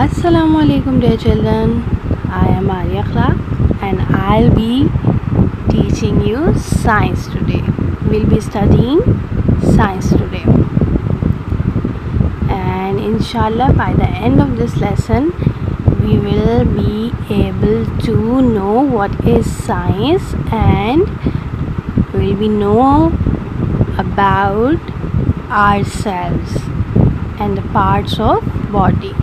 Assalamu alaikum dear children. I am Arya Khalaq and I'll be teaching you science today. We'll be studying science today. And inshallah by the end of this lesson we will be able to know what is science and we'll be know about ourselves and the parts of body.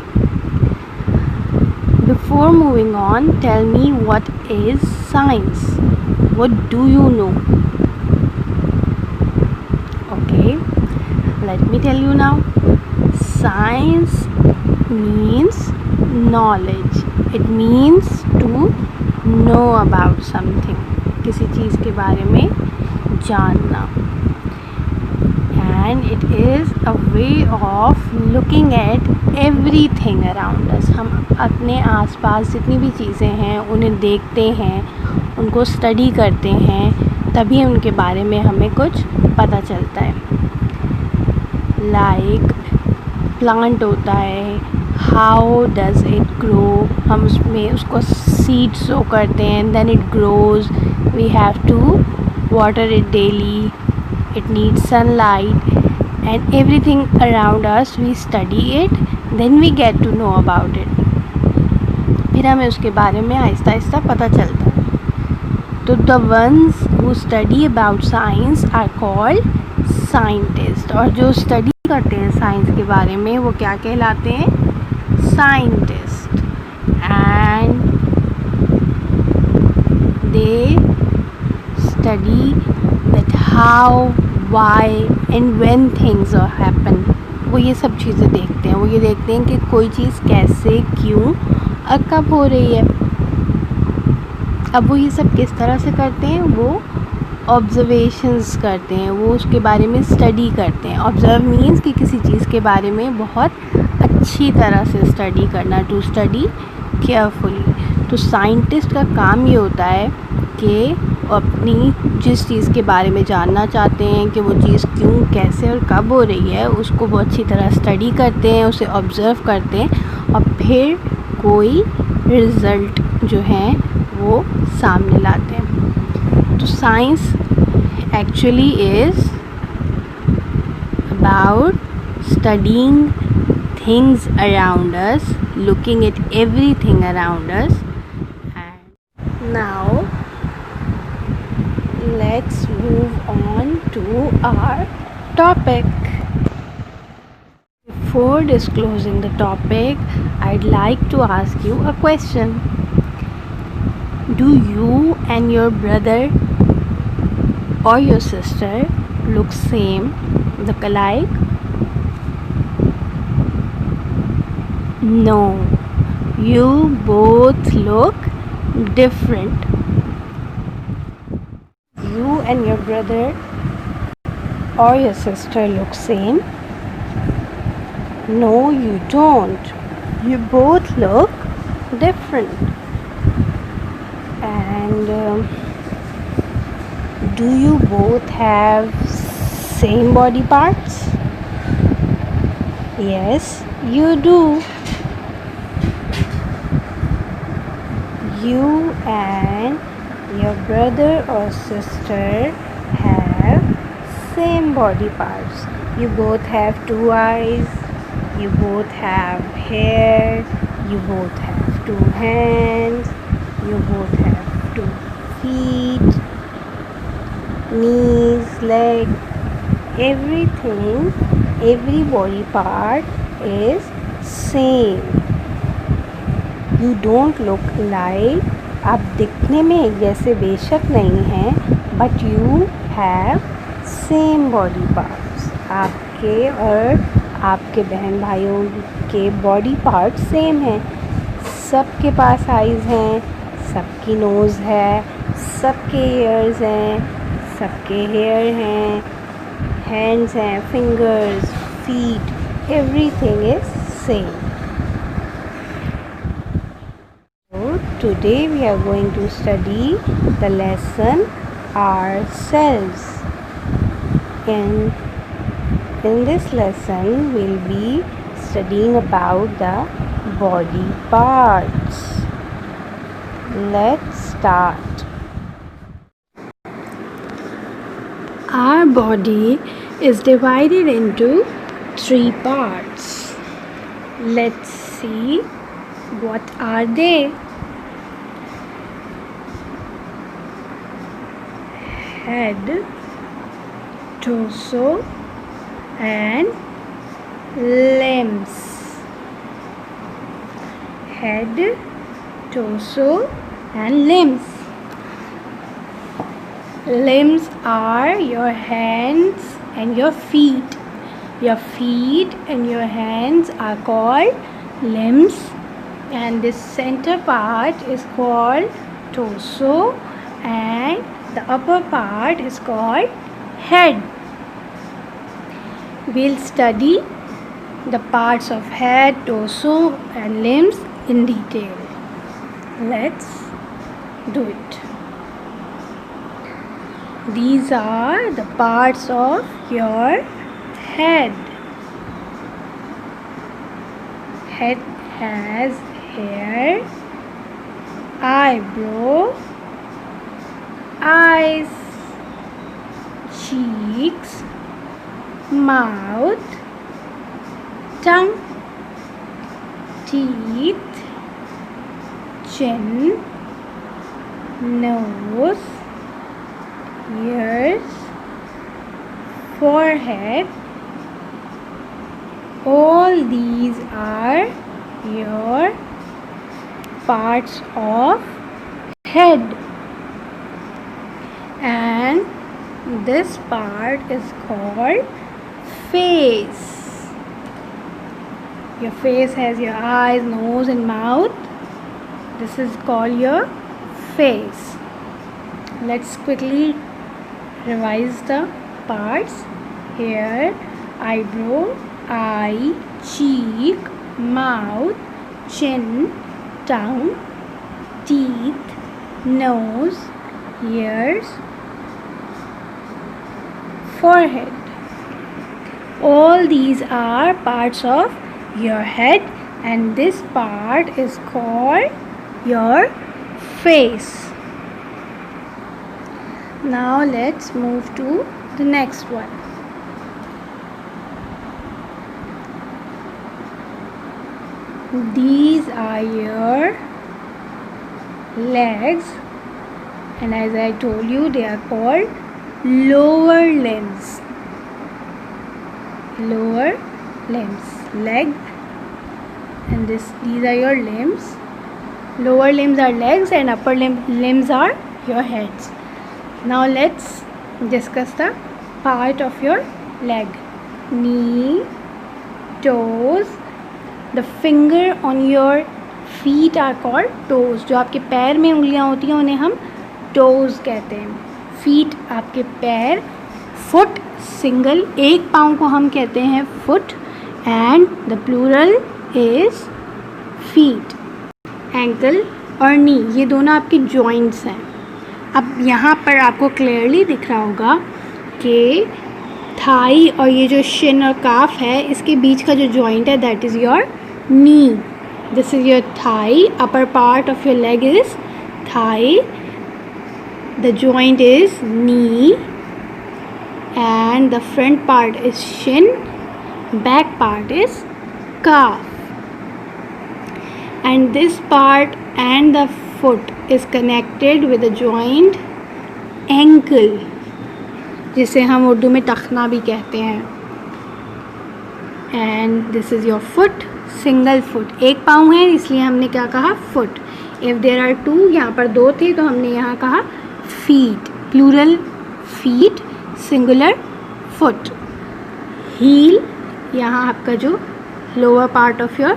Before moving on, tell me what is science? What do you know? Okay, let me tell you now. Science means knowledge. It means to know about something. किसी चीज़ के बारे में जानना. And it is a way of looking at everything around us. हम अपने आसपास जितनी भी चीज़ें हैं उन्हें देखते हैं, उनको स्टडी करते हैं, तभी उनके बारे में हमें कुछ पता चलता है. लाइक प्लांट होता है, हाउ डज़ इट ग्रो, हम उसमें उसको सीड सो करते हैं, then it grows, we have to water it daily, it needs sunlight and everything around us we study it, then we get to know about it. फिर हमें उसके बारे में आहिस्ता आहिस्ता पता चलता है. तो the ones who study about science are called scientists. और जो स्टडी करते हैं साइंस के बारे में वो क्या कहलाते हैं? Scientist. And they study that how, why and when things happen. वो ये सब चीज़ें देखते हैं. वो ये देखते हैं कि कोई चीज़ कैसे, क्यों और कब हो रही है. अब वो ये सब किस तरह से करते हैं? वो ऑब्जर्वेशंस करते हैं, वो उसके बारे में स्टडी करते हैं. ऑब्ज़र्व मीन्स कि किसी चीज़ के बारे में बहुत अच्छी तरह से स्टडी करना, टू स्टडी केयरफुली. तो साइंटिस्ट का काम ये होता है कि अपनी जिस चीज़ के बारे में जानना चाहते हैं कि वो चीज़ क्यों, कैसे और कब हो रही है, उसको वो अच्छी तरह स्टडी करते हैं, उसे ऑब्ज़र्व करते हैं और फिर कोई रिज़ल्ट जो है वो सामने लाते हैं. तो science actually is about studying things around us, looking at everything around us. And now let's move on to our topic. Before disclosing the topic, I'd like to ask you a question. Do you and your brother or your sister look same, look alike? No, you both look different. You and your brother or your sister look same? No, you don't. You both look different. And do you both have same body parts? Yes, you do. You and your brother or sister have same body parts. You both have two eyes, you both have hair, you both have two hands, you both have two feet, knees, legs, everything, every body part is same. You don't look alike. आप दिखने में एक जैसे बेशक नहीं हैं, but you have same body parts. आपके और आपके बहन भाइयों के बॉडी पार्ट सेम हैं. सबके पास आइज़ हैं, सबकी नोज़ है, सबके ईयर्स हैं, सबके हेयर हैं, हैंड्स हैं, fingers, feet, everything is same. Today we are going to study the lesson ourselves. In this lesson we'll be studying about the body parts. Let's start. Our body is divided into 3 parts. Let's see what are they. Head, torso and limbs. Head, torso and limbs. Limbs are your hands and your feet. Your feet and your hands are called limbs, and this center part is called torso, and the upper part is called head. We'll study the parts of head, torso and limbs in detail. Let's do it. These are the parts of your head. Head has hair, eyebrow, eyes, cheeks, mouth, tongue, teeth, chin, nose, ears, forehead. All these are your parts of head, and this part is called face. Your face has your eyes, nose and mouth. This is called your face. Let's quickly revise the parts. Hair, eyebrow, eye, cheek, mouth, chin, tongue, teeth, nose, ears, forehead. All these are parts of your head, and this part is called your face. Now let's move to the next one. These are your legs, and as I told you, they are called lower limbs. Lower limbs, leg, and these are your limbs. Lower limbs are legs and upper limbs are your heads. Now let's discuss the part of your leg. Knee, toes. The finger on your feet are called toes. जो आपके पैर में उंगलियां होती हैं उन्हें हम toes कहते हैं. Feet आपके पैर. Foot single, एक पाँव को हम कहते हैं foot, and the plural is feet. Ankle और knee, ये दोनों आपके joints हैं. अब यहाँ पर आपको clearly दिख रहा होगा कि थाई और ये जो shin और calf है, इसके बीच का जो joint है, that is your knee. This is your thigh. Upper part of your leg is thigh. The joint is knee, and the front part is shin. Back part is calf. And this part and the foot is connected with the joint ankle, जिसे हम उर्दू में टखना भी कहते हैं. And this is your foot. Single foot, एक पाँव है इसलिए हमने क्या कहा foot. If there are two, यहाँ पर 2 थे तो हमने यहाँ कहा feet. Plural feet, singular foot. Heel, यहाँ आपका जो lower part of your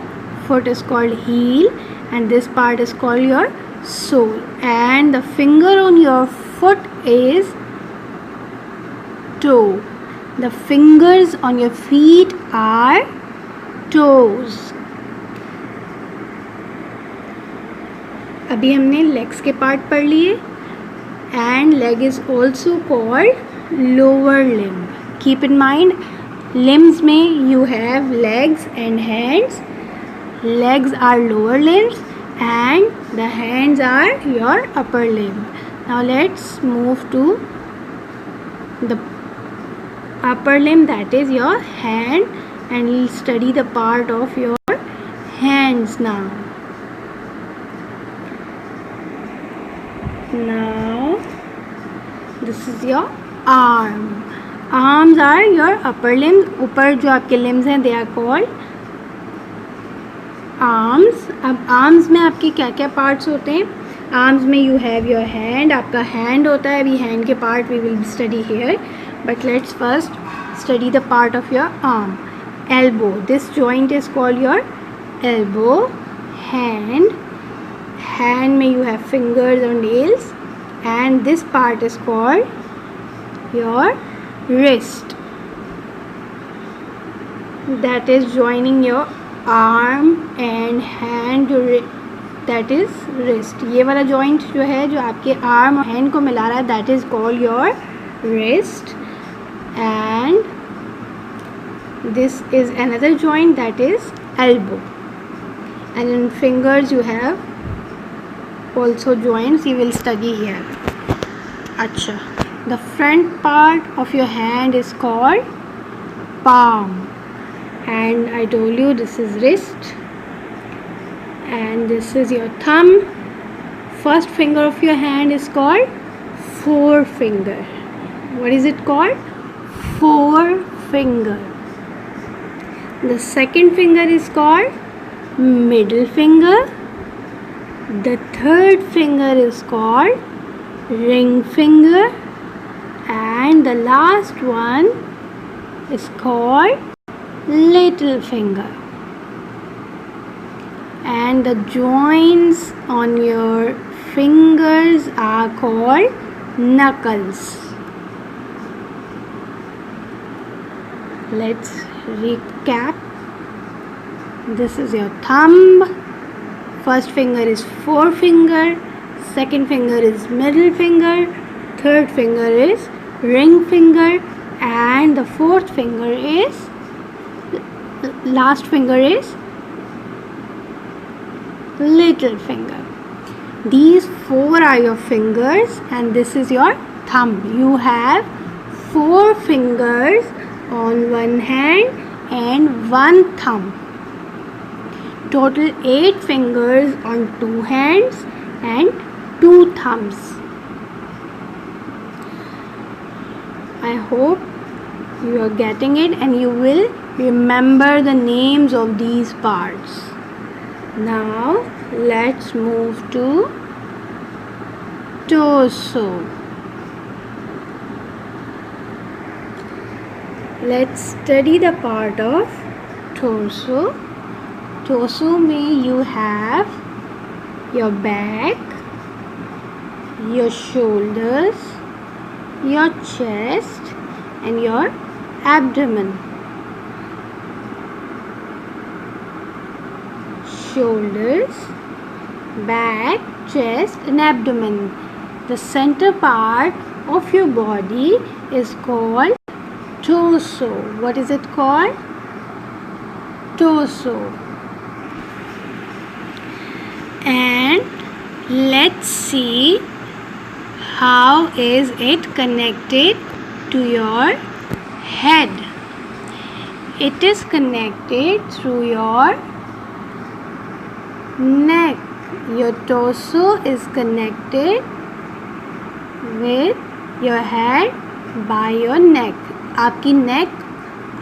foot is called heel, and this part is called your sole. And the finger on your foot is toe. The fingers on your feet are toes. अभी हमने legs के part पढ़ लिए. And leg is also called lower limb. Keep in mind, limbs में you have legs and hands. legs are lower limbs and the hands are your upper limb. Now let's move to the upper limb, that is your hand, and we'll study the part of your hands now. Now this is your arm. Arms are your upper limbs. ऊपर जो आपके limbs हैं they are called arms. अब arms में आपके क्या क्या parts होते हैं? Arms में you have your hand. आपका hand होता है. अभी hand के part we will study here. But let's first study the part of your arm. Elbow. This joint is called your elbow. Hand. Hand में you have fingers or nails. And this part is called your wrist. That is joining your arm and hand. That is wrist. ये वाला joint जो है जो आपके arm और hand को मिला रहा है that is called your wrist. And this is another joint that is elbow. And in fingers you have also joints you will study here. Acha. The front part of your hand is called palm. And I told you this is wrist. And this is your thumb. First finger of your hand is called forefinger. What is it called? Forefinger. The second finger is called middle finger. The third finger is called ring finger. And the last one is called little finger. And the joints on your fingers are called knuckles. Let's recap. This is your thumb. First finger is forefinger. Second finger is middle finger. Third finger is ring finger. And the fourth finger is, last finger is little finger. These four are your fingers and this is your thumb. You have 4 fingers on one hand and one thumb. Total 8 fingers on 2 hands and 2 thumbs. I hope you are getting it and you will remember the names of these parts. Now let's move to torso. Let's study the part of torso. Torso में you have your back, your shoulders, your chest and your abdomen. Shoulders, back, chest and abdomen. The center part of your body is called torso. What is it called? Torso. And let's see how is it connected to your head. It is connected through your neck. Your torso is connected with your head by your neck. आपकी neck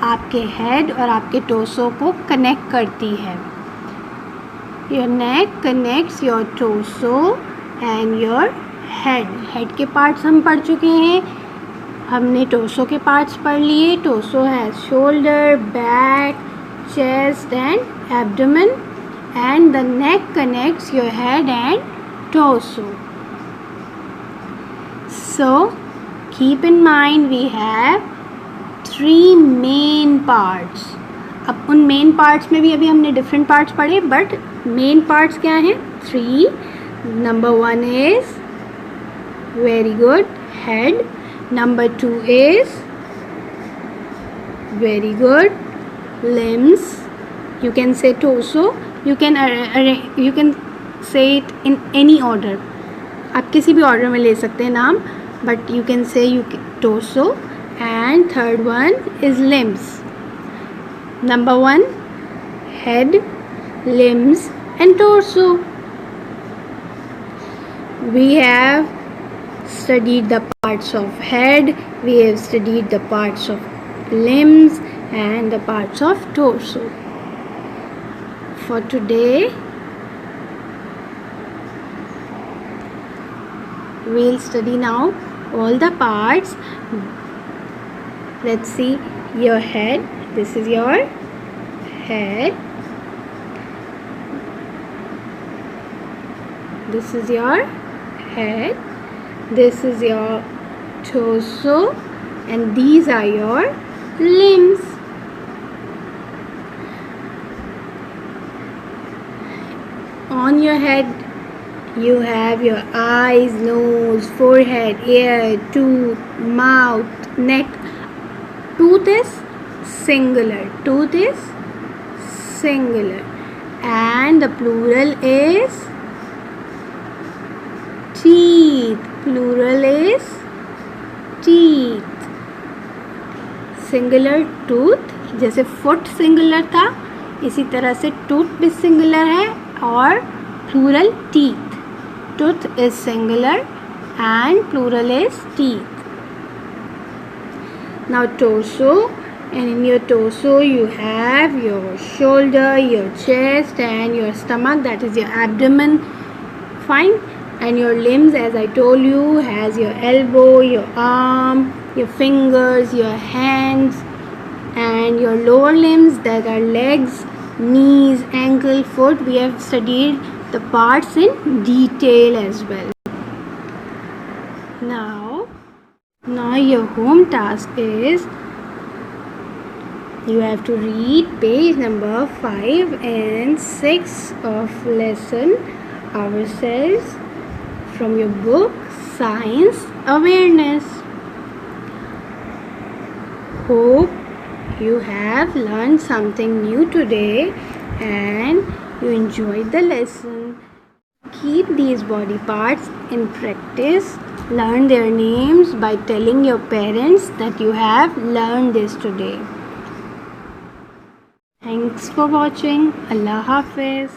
आपके head और आपके torso को connect करती है. Your neck connects your torso and your head. Head के parts हम पढ़ चुके हैं. हमने torso के parts पढ़ लिए. Torso has shoulder, back, chest and abdomen. And the neck connects your head and torso. So keep in mind we have 3 main parts. अब उन main parts में भी अभी हमने different parts पढ़े, but main parts क्या हैं? 3. Number 1 is very good head. Number 2 is very good limbs. You can say torso. you can say it in any order. आप किसी भी ऑर्डर में ले सकते हैं नाम, but you can say torso. And third one is limbs. Number 1, head, limbs and torso. We have studied the parts of head, we have studied the parts of limbs and the parts of torso. For today, we'll study now all the parts. Let's see your head. This is your head. This is your head. This is your torso. And these are your limbs. On your head, you have your eyes, nose, forehead, ear, tooth, mouth, neck. Tooth is singular. Tooth is singular. And the plural is teeth. Plural is teeth. Singular tooth, जैसे foot singular था, इसी तरह से tooth भी singular है और plural teeth. Tooth is singular and plural is teeth. Now torso, and in your torso you have your shoulder, your chest and your stomach, that is your abdomen. Fine. And your limbs, as I told you, has your elbow, your arm, your fingers, your hands, and your lower limbs, that are legs, knees, ankle, foot. We have studied the parts in detail as well. Now your home task is you have to read page number 5 and 6 of lesson Ourselves from your book Science Awareness. Hope you have learned something new today and you enjoyed the lesson. Keep these body parts in practice. Learn their names by telling your parents that you have learned this today. Thanks for watching. Allah Hafiz.